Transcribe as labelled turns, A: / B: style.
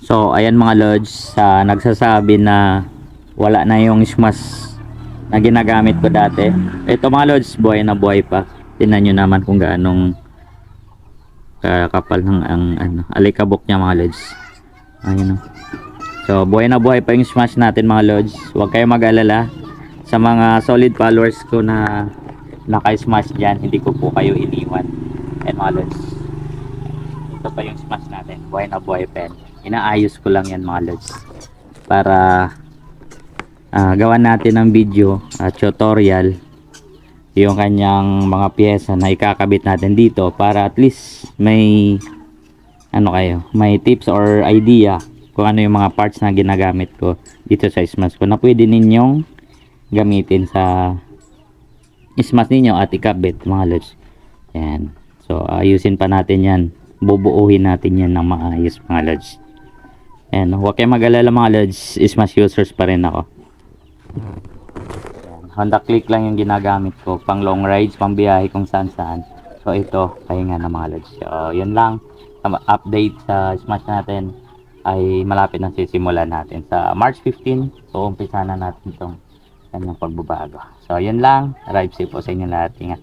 A: So ayan mga lods, nagsasabi na wala na yung smash na ginagamit ko dati. Ito mga lods, buhay na buhay pa. Tingnan nyo naman kung gaanong kakapal ng alikabok niya mga lods. Ayun o. So buhay na buhay pa yung smash natin mga lods. Huwag kayong mag-alala sa mga solid followers ko na naka-smash dyan. Hindi ko po kayo iniwan. Ayan mga lods, ito pa yung smash natin, buhay na buhay pa yan. Inaayos ko lang yan mga lods para gawan natin ng video at tutorial yung kanyang mga pyesa na ikakabit natin dito, para at least may may tips or idea kung ano yung mga parts na ginagamit ko dito sa smash ko na pwede ninyong gamitin sa smash ninyo at ikabit mga lods. Yan, so ayusin pa natin yan, bubuuhin natin yan ng maayos mga lods. Ayan, huwag kayong mag-alala mga lods, smash users pa rin ako. Ayan, Honda Click lang yung ginagamit ko pang long rides, pang biyahe kung saan saan. So ito, pahinga na mga lods. So yun lang, update sa smash natin ay malapit na sisimulan natin sa March 15. So umpisa na natin itong kanyang pagbabago. So yun lang, ride safe po sa inyo lahat, ingat.